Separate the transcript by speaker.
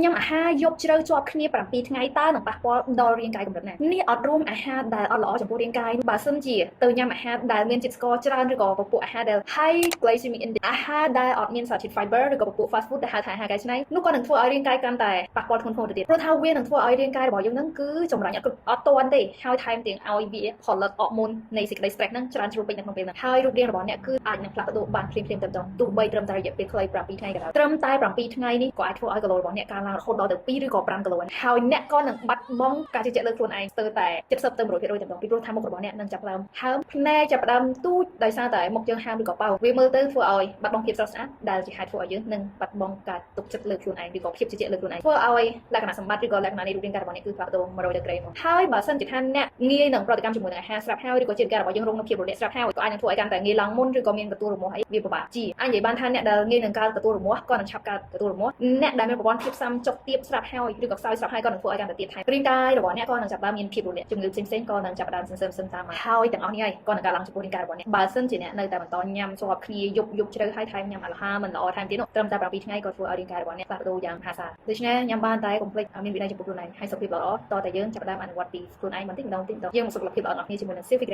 Speaker 1: ញ៉ាំអាហារយប់ជ្រៅជាប់គ្នា7ថ្ងៃតើនឹងប៉ះពាល់ដល់រាងកាយកម្រិតណានេះអត់រួមអាហារដែលអត់ល្អចំពោះរាងកាយបើសិនជាទៅញ៉ាំអាហារដែលមានជាតិស្ករច្រើនឬក៏ពពួកអាហារដែល high glycemic index អាហារដែលអត់មានសារធាតុ fiber ឬក៏ពពួក fast food ដែលហៅថាអាហារកែច្នៃនោះក៏នឹងធ្វើឲ្យរាងកាយកាន់តែប៉ះពាល់ធ្ងន់ធ្ងរទៅទៀតព្រោះថាវានឹងធ្វើឲ្យរាងកាយរបស់យើងនឹងគឺចម្រាញ់អត់ទាន់ទេហើយថែមទាំងឲ្យវាផលិតអរម៉ូននៃសេចក្តី stress ហ្នឹងច្រើនជ្រុលពេញនៅក្នុងពេលហ្នឹងហើយរូបរាងរបស់អ្នកគឺអាចនឹងផ្លាស់ប្ដូរបានភ្លាមៗតែម្ដងទោះបីត្រឹមតែរយៈពេលខ្លី7ថ្ងៃក៏ដោយត្រឹមតែ7ថ្ងៃនេះក៏អាចធ្វើឲ្យគីឡូរបស់អ្នកកើនឡើងរហូតដល់ទៅ2ឬក៏5គីឡូហើយអ្នកក៏នឹងបាត់បង់ការជឿជាក់លើខ្លួនឯងស្ទើរតែ70ទៅ100%តែម្ដងពីព្រោះថាមុខរបស់អ្នកនឹងចាប់ផ្ដើមហើមភ្នែកចាប់ផ្ដើមទូចដោយសារតែមុខយើងហើមឬក៏ប៉ោវាមើលទៅធ្វើឲ្យបាត់បង់ភាពស្រស់ស្អាតដែលជាហេតុធ្វើឲ្យយើងនឹងបាត់បង់ការទុកចិត្តលើខ្លួនឯងឬក៏ភាពជឿជាក់លើខ្លួនឯងធ្វើឲ្យលក្ខណៈសម្បត្តិឬក៏លក្ខណៈនៃរូបរាងកាយរបស់អ្នកគឺផ្លាស់ប្ដូរ100ដឺក្រេមកហើយបើសិនជាថាអ្នកងាយនឹងប្រតិកម្មជាមួយនឹងអាហារស្រាប់ហើយឬក៏ជាការរបស់យើងរងនៅភាពរលាកស្រាប់ហើយក៏អាចនឹងធ្វើឲ្យកាន់តែងាយឡើងមុនឬក៏មានកទួលរមាស់អីវាពិបាកជាអាចនិយាយបានថាអ្នកដែលងាយនឹងកើតកទួលរមាស់ក៏នឹងឆាប់កើតកទួលរមាស់អ្នកដែលមានប្រព័ន្ធភាពស៊ាំចុកទាបស្រាប់ហើយឬក៏ខ្សោយស្រាប់ហើយក៏នឹងធ្វើឲ្យកាន់តែទាបថែមរាងកាយរបស់អ្នកក៏នឹងចាប់ផ្ដើមមានភាពរលាកជំងឺផ្សេងៗក៏នឹងចាប់ផ្ដើមសន្សឹមតាមមកហើយទាំងអស់នេះហើយក៏នឹងកើតឡើងចំពោះរាងកាយរបស់អ្នកបើសិនជាអ្នកនៅតែបន្តញ៉ាំជាប់គ្នាយប់ជ្រៅហើយថែមញ៉ាំអាហារមិនល្អថែមទៀតនោះត្រឹមតែ7ថ្ងៃក៏ធ្វើឲ្យរាងកាយរបស់អ្នកផ្លាស់ប្ដូរយ៉ាងមហាសាលដូច្នេះញ៉ាំបានតែកុំភ្លេចមានវិន័យចំពោះខ្លួនឯងហើយសុខភាពល្អតតែយើងចាប់ផ្ដើមអនុវត្តពីខ្លួនឯងបន្តិចម្ដងយើងមកសុខភាពល្អរបស់គ្នាជាមួយនឹង Silvigrate